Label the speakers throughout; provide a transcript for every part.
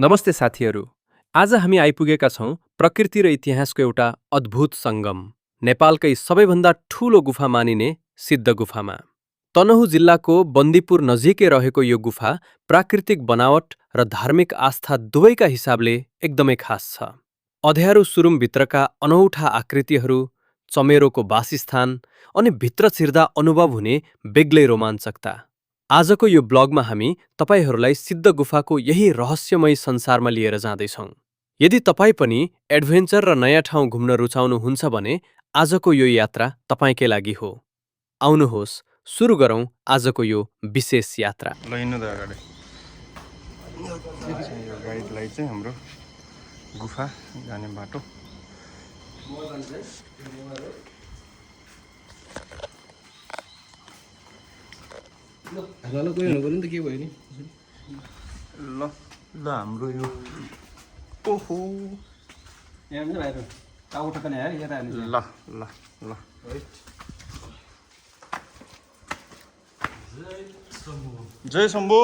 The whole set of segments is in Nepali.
Speaker 1: नमस्ते साथीहरू। आज हामी आइपुगेका छौँ प्रकृति र इतिहासको एउटा अद्भुत सङ्गम, नेपालकै सबैभन्दा ठूलो गुफा मानिने सिद्ध गुफामा। तनहुँ जिल्लाको बन्दीपुर नजिकै रहेको यो गुफा प्राकृतिक बनावट र धार्मिक आस्था दुवैका हिसाबले एकदमै खास छ। अँध्यारो सुरुङभित्रका अनौठा आकृतिहरू, चमेरोको वासस्थान अनि भित्र छिर्दा अनुभव हुने बेग्लै रोमाञ्चकता। आजको यो ब्लगमा हामी तपाईहरूलाई सिद्ध गुफाको यही रहस्यमय संसारमा लिएर जाँदैछौँ। यदि तपाईँ पनि एडभेन्चर र नयाँ ठाउँ घुम्न रुचाउनुहुन्छ भने आजको यो यात्रा तपाईँकै लागि हो। आउनुहोस् सुरु गरौँ आजको यो विशेष यात्रा।
Speaker 2: ल हिँड्नु त अगाडि। यो गाइडलाई चाहिँ हाम्रो गुफा जाने बाटो।
Speaker 3: ल कोही हुनु पर्यो नि त के भयो नि
Speaker 2: ल ल हाम्रो यो ओहो
Speaker 3: यहाँ पनि बाहिर टाउको पनि आयो यता
Speaker 2: ल ल ल जय शम्भु।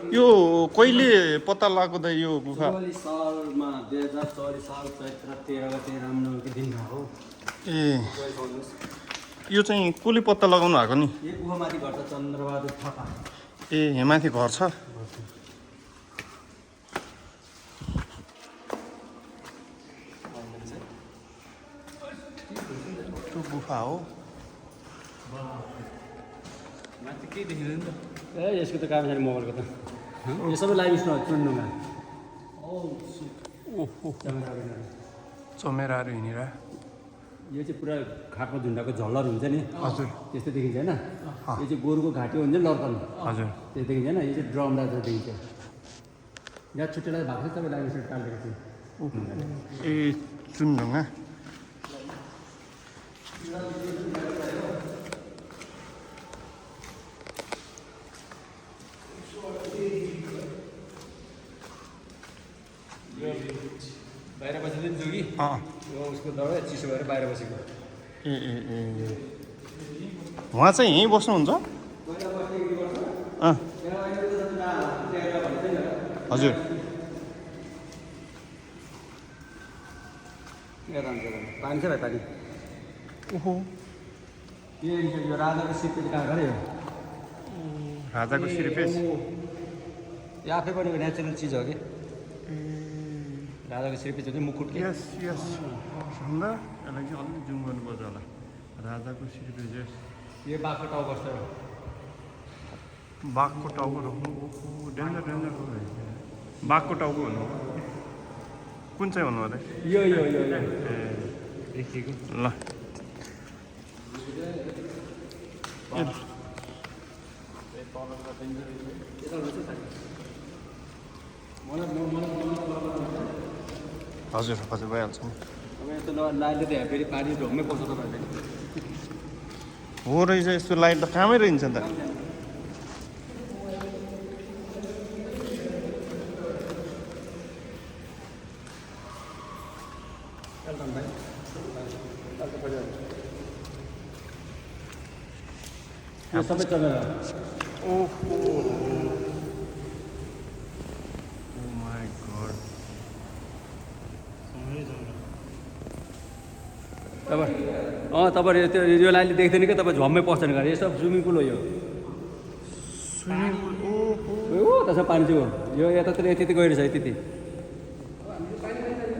Speaker 2: यो कहिले पत्ता लाग्यो त यो गुफा?
Speaker 3: सालमा 2024 साल चैत्र 13 गते रामनवमीको दिन हो।
Speaker 2: ए यो चाहिँ कसले पत्ता लगाउनु भएको नि?
Speaker 3: यो गुफामाथि घर छ चन्द्रबहादुर थापा।
Speaker 2: ए यहाँ माथि घर छ? त्यो गुफा हो?
Speaker 3: माथि के देखिँदैन नि त? ए यसको त काम छैन मोबाइलको त। यो सबै लाइभ स्टोर चुन्नुमा।
Speaker 2: ओहो चमेराहरू हिँडेर।
Speaker 3: यो चाहिँ पुरा खाटमा झुन्डाको झल्लर हुन्छ नि।
Speaker 2: हजुर
Speaker 3: त्यस्तो देखिन्छ होइन? यो चाहिँ गोरुको घाँटी हुन्छ नि लर्कन।
Speaker 2: हजुर
Speaker 3: त्यो देखिन्छ होइन? यो चाहिँ ड्रम राख्दा देखिन्छ। यहाँ छुट्टेलाई भएको छ तपाईँ लाइभ स्टोर टालेको चाहिँ।
Speaker 2: ए चुनढुङ्गा।
Speaker 3: बाहिर बसेको नि जोगी उसको दबाई चिसो भएर बाहिर बसेको।
Speaker 2: ए ए ए उहाँ चाहिँ यहीँ बस्नुहुन्छ? हजुर
Speaker 3: पानी छ भाइ पानी।
Speaker 2: ओहो
Speaker 3: यो राजाको सिपले कहाँ गऱ्यो?
Speaker 2: राजाको सिरपेस।
Speaker 3: यो आफै बनेको नेचुरल चिज हो कि राजाको सिरपेस हो कि मुकुट के?
Speaker 2: यस यस सुन्दा यसलाई चाहिँ अलिक जुम गर्नुपर्छ होला। राजाको सिरपेस यस।
Speaker 3: यो बाघको टाउ बस्छ।
Speaker 2: बाघको टाउको रोक्नु। ओहो डेन्जर डेन्जर बाघको टाउको भन्नु कुन चाहिँ भन्नु होला?
Speaker 3: यो यो यो
Speaker 2: ए
Speaker 3: देखिएको
Speaker 2: ल हजुर हजुर भइहाल्छ नि।
Speaker 3: अब यस्तो लाइटले त फेरि पानी ढोक्नै पर्छ तपाईँहरूले।
Speaker 2: हो रहेछ यस्तो लाइट त कामै रहन्छ नि त।
Speaker 3: यो सबै चलेर
Speaker 2: ओहो ओ माय गॉड
Speaker 3: तपाईँ त्यो यो लाइटले देख्दैन कि तपाईँ झम्मै पस्दैन गरे। यो सब स्विमिङ पुल हो यो।
Speaker 2: Swimming pool. ओहो
Speaker 3: हो त्यसमा पानी चाहिँ हो। यो यतातिर यति यति गइरहेछ यति यति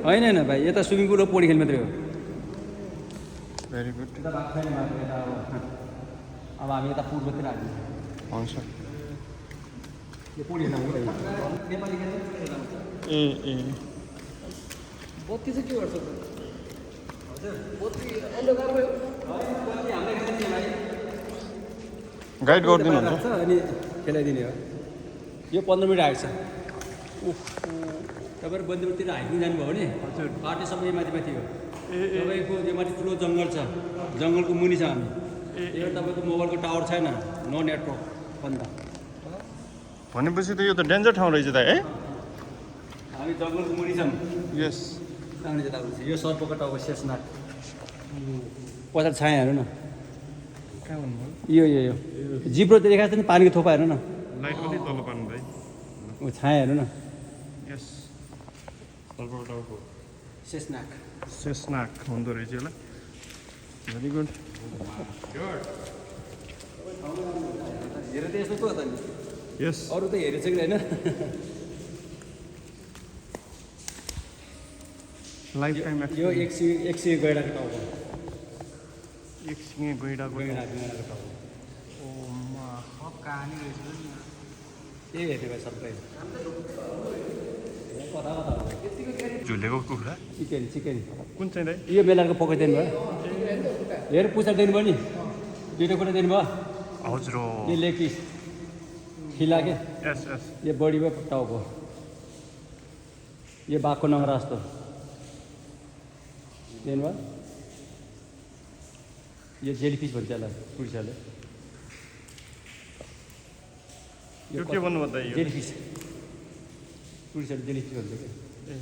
Speaker 3: होइन होइन भाइ यता स्विमिङ पुल हो पौडी खेल्ने मात्रै हो।
Speaker 2: भेरी गुड
Speaker 3: यता भएको छैन मात्र यता अब हामी यता पूर्वतिर हाल्छौँ।
Speaker 2: हुन्छ।
Speaker 3: यो पौडी खेल्न नेपाली
Speaker 2: ए ए
Speaker 3: बत्ती चाहिँ के गर्छ? हजुर बत्ती अन्धकार भयो। बत्ती हाम्रै खेल्ने भाइ
Speaker 2: गाइड गरिदिनुहुन्छ?
Speaker 3: अनि खेलाइदिने हो। यो 15 मिनट आएको छ। तपाईँहरू बन्दीपुरतिर हाइकिङ जानुभयो भने हजुर बाटो सबै माथि माथि हो। तपाईँको यो माथि ठुलो जङ्गल छ। जङ्गलको मुनि छ हामी। यो तपाईँको मोबाइलको टावर छैन, नो नेटवर्क बन्द।
Speaker 2: भनेपछि त यो त डेन्जर ठाउँ रहेछ त है?
Speaker 3: हामी जङ्गलको मुनि छौँ।
Speaker 2: यस
Speaker 3: सामने चाहिँ यो सर्पको टाउको शेषनाग पछाडि छाया हेर्नु न।
Speaker 2: कहाँ भन्नुभयो
Speaker 3: यो जिब्रो देखाएको छ नि पानीको थोपा हेर्नु न
Speaker 2: लाइट अलि तल पार्नु भाइ
Speaker 3: ऊ छाया हेर्नु न
Speaker 2: यस तलबाट टाउको
Speaker 3: शेषनाग
Speaker 2: शेषनाग हुँदो रहेछ यसलाई भेरी गुड
Speaker 3: हेरेर त यस्तो पो त नि
Speaker 2: यस
Speaker 3: अरू त हेरेछ कि होइन
Speaker 2: लाइफ टाइम
Speaker 3: यो एक सय गैडाको टाउको
Speaker 2: एक सिङे गैँडाको
Speaker 3: गैँडाको टाउको त्यही हेर्ने भयो सबै कता कता
Speaker 2: झुलेको कुखुरा
Speaker 3: चिकन
Speaker 2: कुन चाहिँ दाइ
Speaker 3: यो बेलाको पकाइदिनु भयो हेर पुच्छर दिनु भयो नि दुइटा कुरा दिनु भयो
Speaker 2: हजुर हो
Speaker 3: यो लेग पिस खिला के
Speaker 2: यस यस
Speaker 3: यो बडी भयो टाउको यो बाघको नङ्ग्रा जस्तो दिनु भयो यो जेलीफिस भन्छ यसलाई टुरिस्टहरूले
Speaker 2: यो के भन्नुभयो दाइ यो
Speaker 3: जेलीफिस टुरिस्टहरूले जेलीफिस भन्छ क्या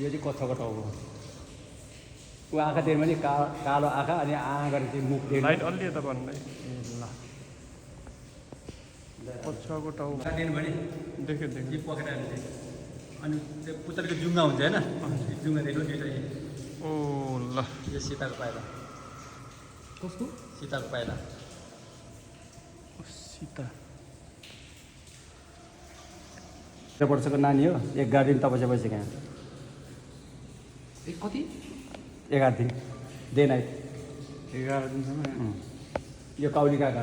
Speaker 3: यो चाहिँ कच्छाको टाउको ऊ आँखा दिनु भने कालो आँखा अनि गरेर चाहिँ मुख दिनु
Speaker 2: लाइट अलि यता पार्नु दाइ ल पछाको टाउको
Speaker 3: दिनु भने
Speaker 2: देख्यो देख्यो
Speaker 3: यो पकेट हाल्ने अनि त्यो पुतलको जुङ्गा हुन्छ होइन जुङ्गा देख्नु दुइटा
Speaker 2: ओ ल
Speaker 3: यो सीताको पाइला कस्तो सीताको पाइला
Speaker 2: सीता
Speaker 3: 13 वर्षको नानी हो 11 दिन तपस्या बसेको यहाँ
Speaker 4: कति
Speaker 3: 11 दिन डे नाइट
Speaker 2: 11 दिनसम्म
Speaker 3: यो काउली काका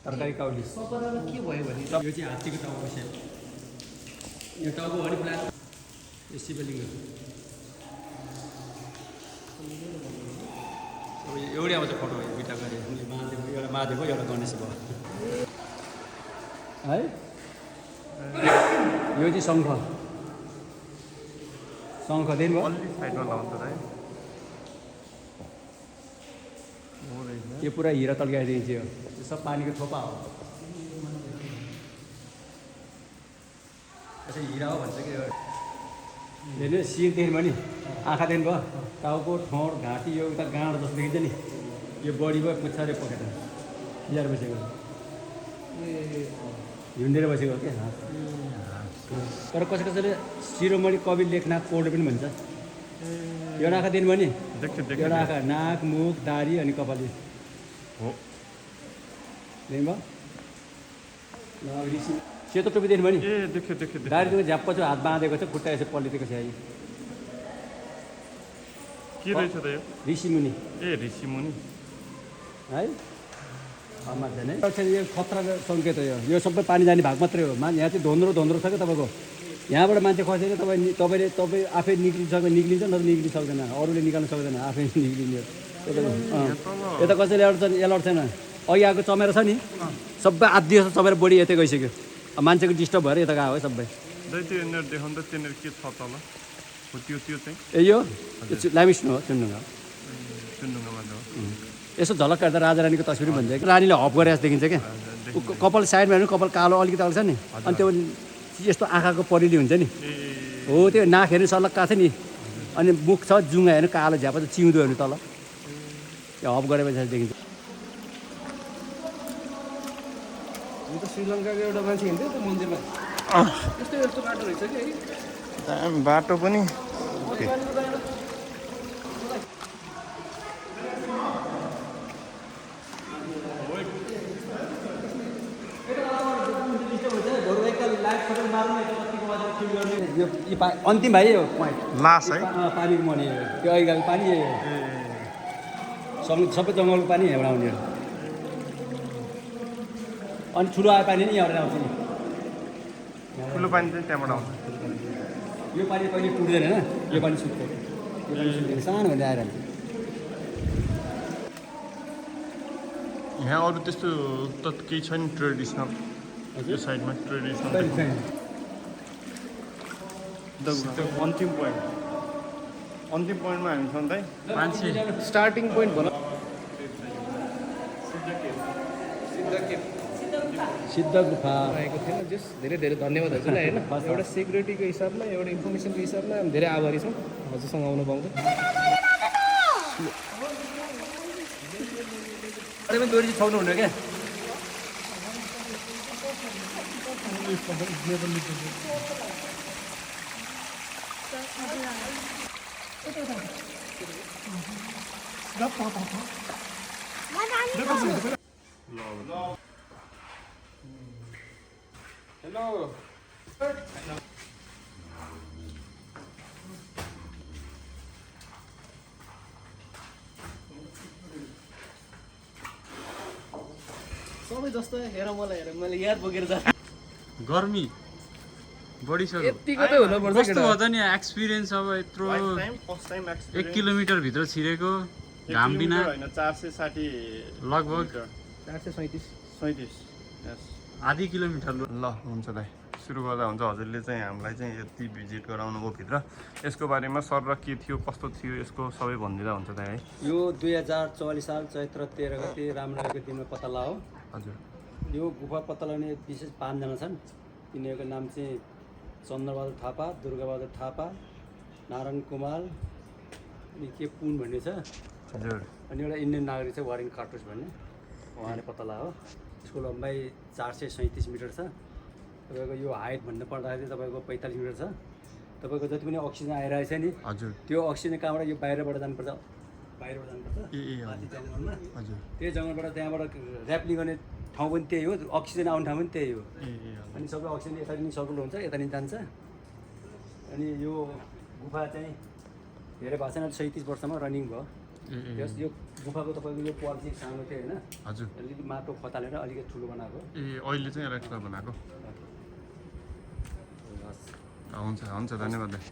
Speaker 3: तरकारी काउली
Speaker 4: सपनामा के भयो भने
Speaker 3: यो चाहिँ हात्तीको टाउको सेप यो टाउको अलिक प्लान यो शिवलिङ्ग एउटै आउँछ फोटो दुइटा गरे महादेव एउटा महादेव एउटा गणेश भयो है यो चाहिँ शङ्ख दिनु भयो
Speaker 2: अलि साइडमा लाउँछ दाइ हो रहेछ
Speaker 3: यो पुरा हिरा तल्काइदिन्छ यो सब पानीको थोपा हो यसो हिरा हो भन्छ कि हेर्नु शिर देख्नु भयो नि आँखा देख्नु भयो टाउको ठोँड घाँटी यो उता गाँडो जस्तो देखिन्छ नि यो बडी भयो पुच्छारे पकेट बिहार बसेको हिँडेर बसेको क्या तर कसैले शिरोमणि कवि लेखनाथ पौडेल पनि भन्छ एउटा आँखा दिनु भयो नि
Speaker 2: देख्यो
Speaker 3: एउटा
Speaker 2: देख्यो
Speaker 3: आँखा नाक मुख दारी अनि कपाली
Speaker 2: हो
Speaker 3: देख्नु भयो ल ऋषि सेतो टोपी देख्नु भयो नि
Speaker 2: ए देख्यो देख्यो देख्यो
Speaker 3: दारी झ्याप्प चाहिँ हात बाँधेको छ खुट्टा यसो पल्टिदिएको छ है
Speaker 2: के रहेछ त यो
Speaker 3: ऋषि मुनि
Speaker 2: ए ऋषि मुनि
Speaker 3: है मान्छे नै यो खतराको सङ्केत हो यो सबै पानी जाने भाग मात्रै हो यहाँ चाहिँ धोन्द्रो छ क्या तपाईँको यहाँबाट मान्छे खसेर तपाईँ आफै निक्लिन्छ नत्र निक्लिनु सक्दैन अरूले निकाल्नु सक्दैन आफै निक्लिने यता कसैले एलर्ट छैन अघि आएको चमेर छ नि सबै आधी जस्तो चमेर बढी यतै गइसक्यो अब मान्छेको डिस्टर्ब भएर यता गएको है सबै
Speaker 2: दाइ त्यो यिनीहरू देखाउनु त त्यहाँनिर के छ तल हो त्यो चाहिँ
Speaker 3: ए यो लामिस्नु हो चुन्डुङ्गा
Speaker 2: चुन्डुङ्गामा हो
Speaker 3: यसो झलक हेर्दा राजा रानीको तस्बिर भन्छ कि रानीले हप गरे जस्तो देखिन्छ क्या कपाल साइडमा हेर्नु कपाल कालो अलिकति अल्छ नि अनि त्यो यस्तो आँखाको परिली हुन्छ नि हो त्यो नाक हेर्नु सलक्का छ नि अनि मुख छ जुङ्गा हेर्नु कालो झ्यापा छ चिउँदो हेर्नु तल त्यो हप गरेपछि देखिन्छ
Speaker 4: यो त श्रीलङ्काको एउटा मान्छे हिँड्थ्यो त्यो मन्दिरमा यस्तो बाटो रहेछ कि है
Speaker 2: बाटो पनि
Speaker 3: अन्तिम भाइ हो पोइन्ट
Speaker 2: लास है
Speaker 3: पानीको मुनि त्यो अघि गएको पानी सबै जङ्गलको पानी यहाँबाट आउने अनि ठुलो आयो पानी नि यहाँबाट आउँछ नि
Speaker 2: ठुलो पानी चाहिँ त्यहाँबाट आउँछ
Speaker 3: यो पानी कहिले पुग्दैन होइन यो पानी सुक्छ यो पानी सुक्दैन सानो भन्दै आइरहन्छ
Speaker 2: यहाँ अरू त्यस्तो त केही छ नि ट्रेडिसनल यो साइडमा ट्रेडिसनल अन्तिम पोइन्टमा हामी छौँ दाइ
Speaker 3: मान्छे
Speaker 4: स्टार्टिङ पोइन्ट भनौँ
Speaker 3: सिद्ध गुफा
Speaker 4: रहेको थिएन जस धेरै धेरै धन्यवाद हजुरलाई होइन एउटा सेक्युरिटीको हिसाबमा एउटा इन्फर्मेसनको हिसाबमा हामी धेरै आभारी छौँ हजुरसँग आउनु पाउँदा
Speaker 3: अरे पनि दोरी छाउनु हुन्न क्या हेलो
Speaker 4: सबै जस्तो हेर मलाई हेर मैले याद बोकेर जा
Speaker 5: गर्मी बढिसक्यो
Speaker 4: यतिको त हुनुपर्छ
Speaker 5: कस्तो भयो त नि एक्सपिरियन्स अब यत्रो
Speaker 2: फर्स्ट टाइम
Speaker 5: 1 किलोमिटरभित्र छिरेको घाम बिना
Speaker 2: होइन 460
Speaker 5: लगभग
Speaker 4: 437
Speaker 2: 37 यस
Speaker 5: आधी किलोमिटर
Speaker 2: ल हुन्छ दाइ सुरु गर्दा हुन्छ हजुरले चाहिँ हामीलाई चाहिँ यति भिजिट गराउनु भयो भित्र यसको बारेमा सर र के थियो कस्तो थियो यसको सबै भनिदिँदा हुन्छ दाइ है
Speaker 3: यो 2044 साल चैत्र 13 गते रामनवमीको दिनमा पत्ता लगायो
Speaker 2: हजुर
Speaker 3: यो गुफा पत्ता लगाउने विशेष 5 जना छन् तिनीहरूको नाम चाहिँ चन्द्रबहादुर थापा दुर्गाबहादुर थापा नारायण कुमार अनि के पुन भन्ने छ
Speaker 2: हजुर
Speaker 3: अनि एउटा इन्डियन नागरिक छ वारेन कार्टुस भन्ने उहाँले पत्ता लगायो यसको लम्बाइ 437 मिटर छ तपाईँको यो हाइट भन्नु पर्दाखेरि तपाईँको 45 मिटर छ तपाईँको जति पनि अक्सिजन आइरहेको छ नि
Speaker 2: हजुर
Speaker 3: त्यो अक्सिजन कहाँबाट यो बाहिरबाट जानुपर्छ
Speaker 2: ए
Speaker 3: माथि जङ्गलमा
Speaker 2: हजुर
Speaker 3: त्यही जङ्गलबाट त्यहाँबाट ऱ्याप्लिङ गर्ने ठाउँ पनि त्यही हो अक्सिजन आउने ठाउँ पनि त्यही हो अनि सबै अक्सिजन यता पनि सर्कुल हुन्छ यता पनि जान्छ अनि यो गुफा चाहिँ धेरै भएको छैन 37 वर्षमा रनिङ भयो यस यो गुफाको तपाईँको यो पाल चाहिँ सानो थियो होइन
Speaker 2: हजुर
Speaker 3: अलिकति माटो खतालेर अलिकति ठुलो बनाएको
Speaker 2: ए अहिले चाहिँ यसलाई बनाएको हुन्छ हुन्छ धन्यवाद दाइ